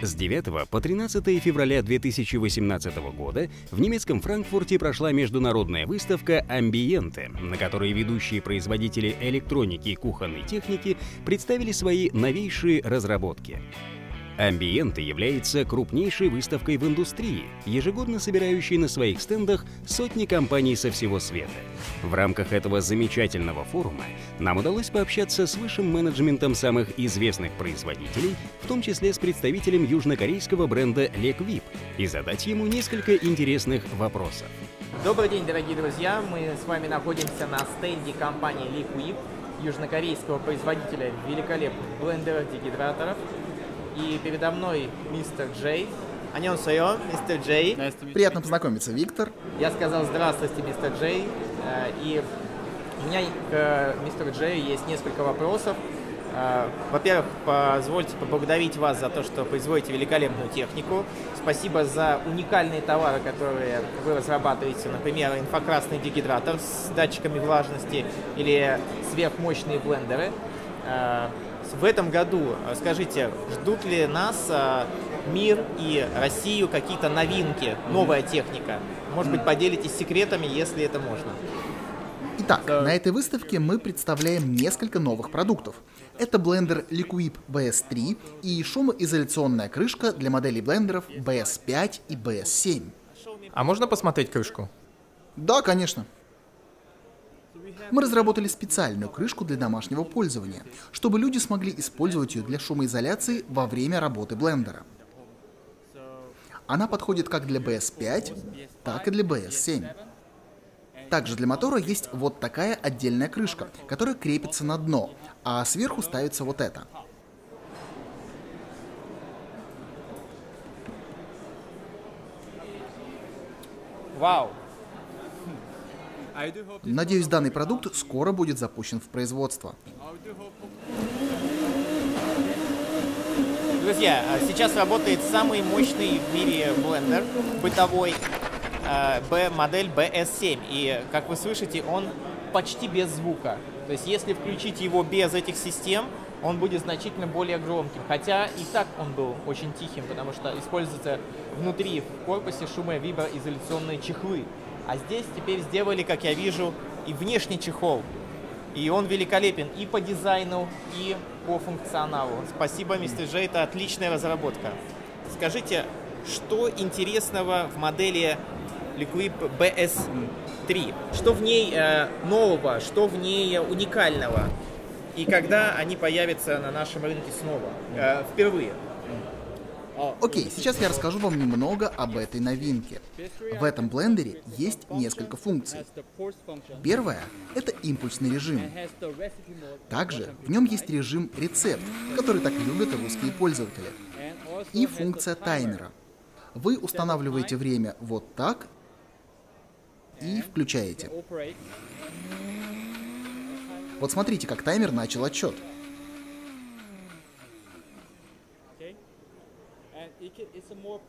С 9 по 13 февраля 2018 года в немецком Франкфурте прошла международная выставка «Амбиенте», на которой ведущие производители электроники и кухонной техники представили свои новейшие разработки. «Амбиенте» является крупнейшей выставкой в индустрии, ежегодно собирающей на своих стендах сотни компаний со всего света. В рамках этого замечательного форума нам удалось пообщаться с высшим менеджментом самых известных производителей, в том числе с представителем южнокорейского бренда LeQuip, и задать ему несколько интересных вопросов. Добрый день, дорогие друзья! Мы с вами находимся на стенде компании LeQuip, южнокорейского производителя великолепных блендеров-дегидраторов. И передо мной мистер Джей. 안녕하세요, мистер Джей. Приятно познакомиться, Виктор. Я сказал здравствуйте, мистер Джей. И у меня к мистеру Джею есть несколько вопросов. Во-первых, позвольте поблагодарить вас за то, что производите великолепную технику. Спасибо за уникальные товары, которые вы разрабатываете, например, инфракрасный дегидратор с датчиками влажности или сверхмощные блендеры. В этом году, скажите, ждут ли нас мир и Россию какие-то новинки, новая техника? Может быть, поделитесь секретами, если это можно. Итак, на этой выставке мы представляем несколько новых продуктов. Это блендер LeQuip BS3 и шумоизоляционная крышка для моделей блендеров BS5 и BS7. А можно посмотреть крышку? Да, конечно. Мы разработали специальную крышку для домашнего пользования, чтобы люди смогли использовать ее для шумоизоляции во время работы блендера. Она подходит как для BS5, так и для BS7. Также для мотора есть вот такая отдельная крышка, которая крепится на дно, а сверху ставится вот это. Вау! Надеюсь, данный продукт скоро будет запущен в производство. Друзья, сейчас работает самый мощный в мире блендер, бытовой, модель BS7. И, как вы слышите, он почти без звука. То есть, если включить его без этих систем, он будет значительно более громким. Хотя и так он был очень тихим, потому что используются внутри, в корпусе шумовиброизоляционные чехлы. А здесь теперь сделали, как я вижу, и внешний чехол. И он великолепен и по дизайну, и по функционалу. Спасибо, мистер Джей, это отличная разработка. Скажите, что интересного в модели LeQuip BS3? Что в ней нового, что в ней уникального? И когда они появятся на нашем рынке снова, впервые? Окей, сейчас я расскажу вам немного об этой новинке. В этом блендере есть несколько функций. Первая — это импульсный режим. Также в нем есть режим рецепт, который так любят русские пользователи. И функция таймера. Вы устанавливаете время вот так и включаете. Вот смотрите, как таймер начал отсчет.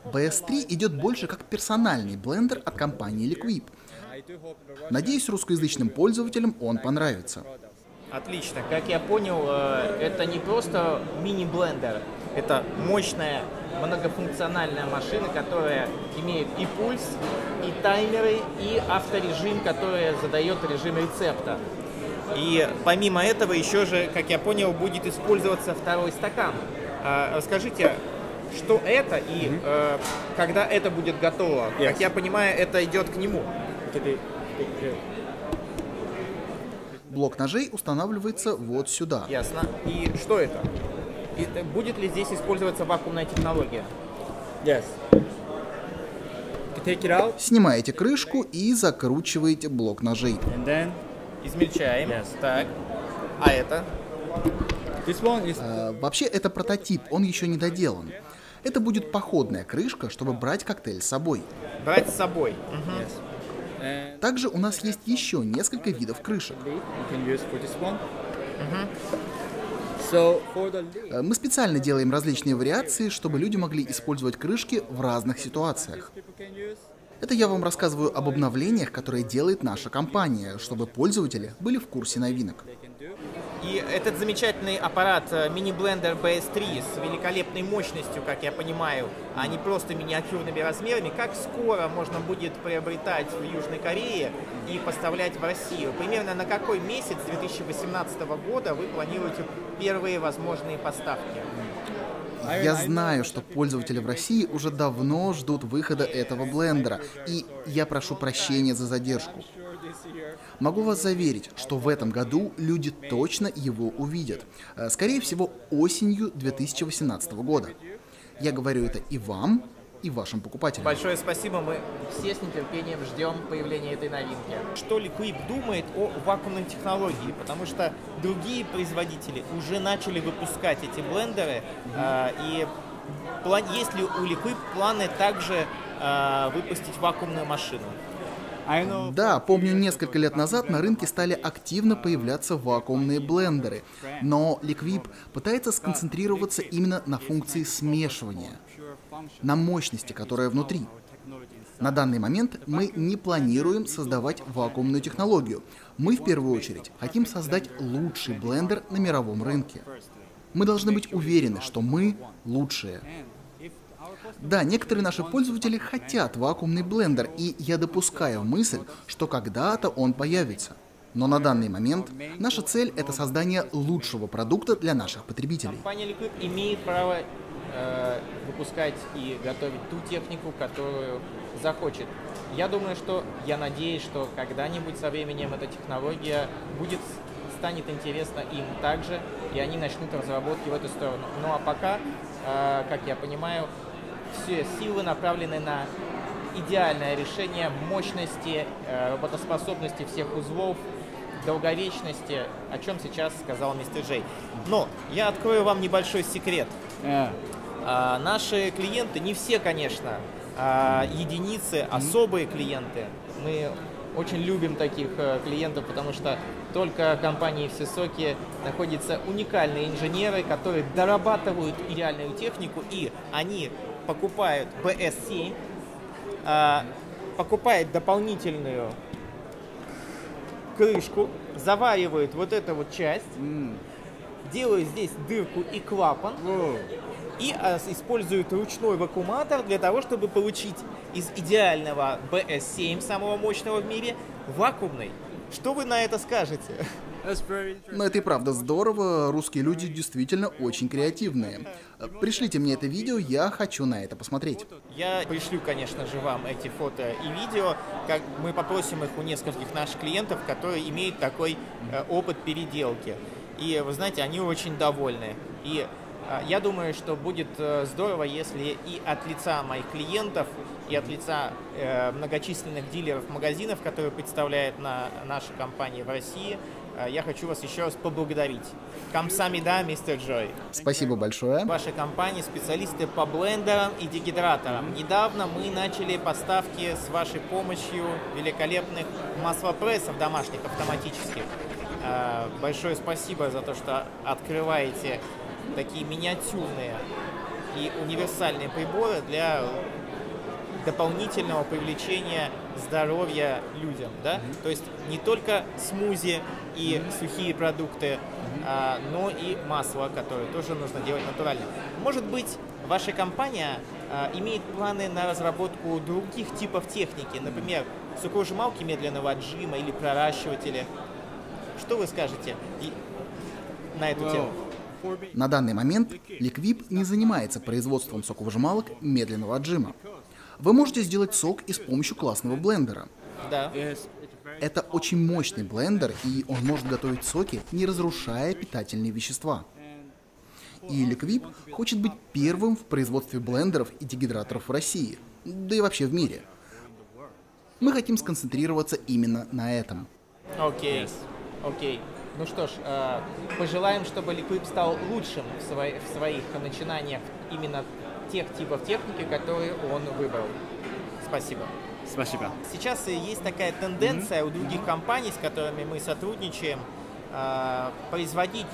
BS3 идет больше как персональный блендер от компании LeQuip. Надеюсь, русскоязычным пользователям он понравится. Отлично. Как я понял, это не просто мини-блендер, это мощная многофункциональная машина, которая имеет и пульс, и таймеры, и авторежим, который задает режим рецепта. И помимо этого еще же, как я понял, будет использоваться второй стакан. Расскажите, что это и когда это будет готово? Как я понимаю, это идет к нему. Блок ножей устанавливается вот сюда. Ясно. И что это? И будет ли здесь использоваться вакуумная технология? Yes. Take it out. Снимаете крышку и закручиваете блок ножей. And then измельчаем. Yes. Так. А это? this one is Вообще это прототип, он еще не доделан. Это будет походная крышка, чтобы брать коктейль с собой. Брать с собой. yes. And Также у нас есть еще несколько видов крышек. you can use for this one. So for the lid, Мы специально делаем различные вариации, чтобы люди могли использовать крышки в разных ситуациях. people can use. Это я вам рассказываю об обновлениях, которые делает наша компания, чтобы пользователи были в курсе новинок. They can do. И этот замечательный аппарат мини-блендер BS3 с великолепной мощностью, как я понимаю, а не просто миниатюрными размерами, как скоро можно будет приобретать в Южной Корее и поставлять в Россию? Примерно на какой месяц 2018 года вы планируете первые возможные поставки? Я знаю, что пользователи в России уже давно ждут выхода этого блендера, и я прошу прощения за задержку. Могу вас заверить, что в этом году люди точно его увидят. Скорее всего, осенью 2018 года. Я говорю это и вам, и вашим покупателям. Большое спасибо, мы все с нетерпением ждем появления этой новинки. Что Liquip думает о вакуумной технологии? Потому что другие производители уже начали выпускать эти блендеры, и есть ли у Liquip планы также выпустить вакуумную машину? Да, помню, несколько лет назад на рынке стали активно появляться вакуумные блендеры, но Liquip пытается сконцентрироваться именно на функции смешивания, на мощности, которая внутри. На данный момент мы не планируем создавать вакуумную технологию. Мы в первую очередь хотим создать лучший блендер на мировом рынке. Мы должны быть уверены, что мы лучшие. Да, некоторые наши пользователи хотят вакуумный блендер, и я допускаю мысль, что когда-то он появится. Но на данный момент наша цель — это создание лучшего продукта для наших потребителей. Компания Liquip имеет право выпускать и готовить ту технику, которую захочет. Я надеюсь, что когда-нибудь со временем эта технология станет интересна им также, и они начнут разработки в эту сторону. Ну а пока, как я понимаю, все силы направлены на идеальное решение мощности, работоспособности всех узлов, долговечности, о чем сейчас сказал мистер Джей. Но я открою вам небольшой секрет. Наши клиенты, не все, конечно, единицы, особые клиенты. Мы очень любим таких клиентов, потому что только в компании Всесоки находятся уникальные инженеры, которые дорабатывают идеальную технику, и они покупают BS7, покупают дополнительную крышку, заваривают вот эту вот часть, делают здесь дырку и клапан, и используют ручной вакууматор для того, чтобы получить из идеального BS7, самого мощного в мире, вакуумный. Что вы на это скажете? Но это и правда здорово, русские люди действительно очень креативные. Пришлите мне это видео, я хочу на это посмотреть. Я пришлю, конечно же, вам эти фото и видео, как мы попросим их у нескольких наших клиентов, которые имеют такой опыт переделки. И вы знаете, они очень довольны. И я думаю, что будет здорово, если и от лица моих клиентов, и от лица многочисленных дилеров магазинов, которые представляют наша компания в России, я хочу вас еще раз поблагодарить. Камсамида, мистер Джой. Спасибо большое. В вашей компании специалисты по блендерам и дегидраторам. Недавно мы начали поставки с вашей помощью великолепных маслопрессов домашних, автоматических. Большое спасибо за то, что открываете такие миниатюрные и универсальные приборы для дополнительного привлечения здоровья людям, да? То есть не только смузи и сухие продукты, но и масло, которое тоже нужно делать натурально. Может быть, ваша компания имеет планы на разработку других типов техники, например, соковыжималки медленного отжима или проращиватели. Что вы скажете на эту тему? На данный момент Liquip не занимается производством соковыжималок медленного отжима. Вы можете сделать сок и с помощью классного блендера. Да. Это очень мощный блендер, и он может готовить соки, не разрушая питательные вещества. И Liquip хочет быть первым в производстве блендеров и дегидраторов в России, да и вообще в мире. Мы хотим сконцентрироваться именно на этом. Окей. Ну что ж, пожелаем, чтобы Liquip стал лучшим в своих начинаниях именно тех типов техники, которые он выбрал. Спасибо. Спасибо. Сейчас есть такая тенденция у других компаний, с которыми мы сотрудничаем, производить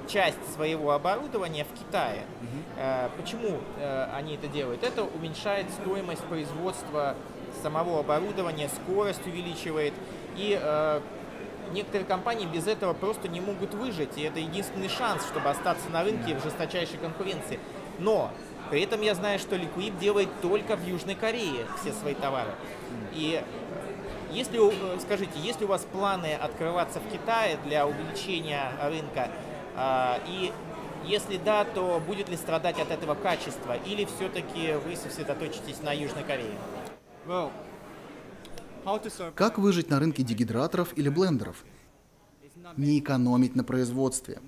часть своего оборудования в Китае. Почему они это делают? Это уменьшает стоимость производства самого оборудования, скорость увеличивает и некоторые компании без этого просто не могут выжить, и это единственный шанс, чтобы остаться на рынке в жесточайшей конкуренции. Но при этом я знаю, что Liquip делает только в Южной Корее все свои товары. И скажите, есть ли у вас планы открываться в Китае для увеличения рынка? И если да, то будет ли страдать от этого качество? Или все-таки вы сосредоточитесь на Южной Корее? Как выжить на рынке дегидраторов или блендеров? Не экономить на производстве.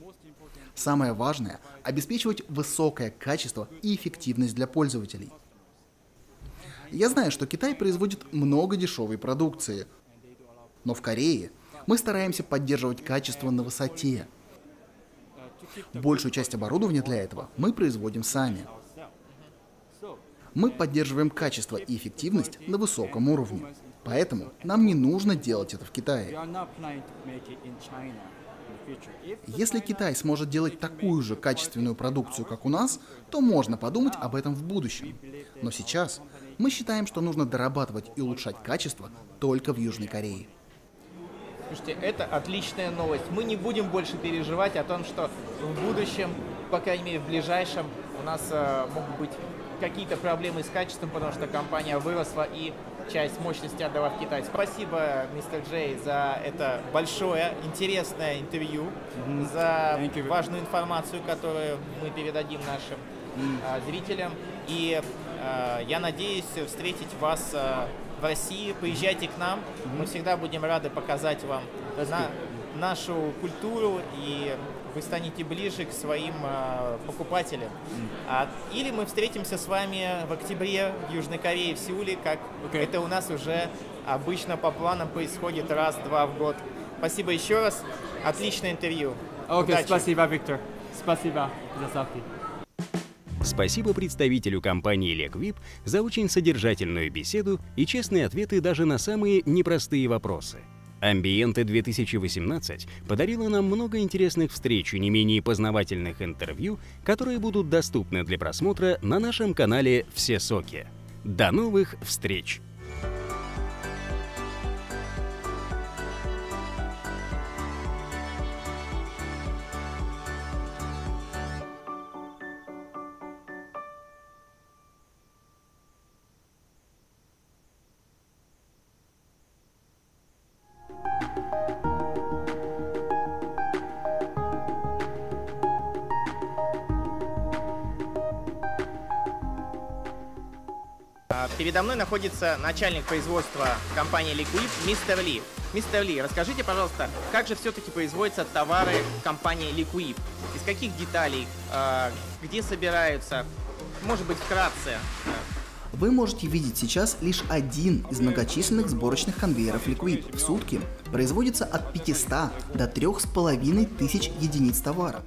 Самое важное – обеспечивать высокое качество и эффективность для пользователей. Я знаю, что Китай производит много дешевой продукции, но в Корее мы стараемся поддерживать качество на высоте. Большую часть оборудования для этого мы производим сами. Мы поддерживаем качество и эффективность на высоком уровне, поэтому нам не нужно делать это в Китае. Если Китай сможет делать такую же качественную продукцию, как у нас, то можно подумать об этом в будущем. Но сейчас мы считаем, что нужно дорабатывать и улучшать качество только в Южной Корее. Слушайте, это отличная новость. Мы не будем больше переживать о том, что в будущем, по крайней мере в ближайшем, у нас могут быть какие-то проблемы с качеством, потому что компания выросла и часть мощности отдала в Китай. Спасибо, мистер Джей, за это большое, интересное интервью, за важную информацию, которую мы передадим нашим зрителям. И я надеюсь встретить вас в России. Приезжайте к нам, мы всегда будем рады показать вам нашу культуру, и вы станете ближе к своим покупателям. Или мы встретимся с вами в октябре в Южной Корее, в Сеуле, как это у нас уже обычно по планам происходит раз-два в год. Спасибо еще раз. Отличное интервью. Окей, спасибо, Виктор. Спасибо за ставки. Спасибо представителю компании Liquip за очень содержательную беседу и честные ответы даже на самые непростые вопросы. Ambiente 2018 подарила нам много интересных встреч и не менее познавательных интервью, которые будут доступны для просмотра на нашем канале «Все соки». До новых встреч! Передо мной находится начальник производства компании Liquip, мистер Ли. Мистер Ли, расскажите, пожалуйста, как же все-таки производятся товары компании Liquip? Из каких деталей? Где собираются? Может быть, вкратце? Вы можете видеть сейчас лишь один из многочисленных сборочных конвейеров Liquip. В сутки производится от 500 до 3500 единиц товара.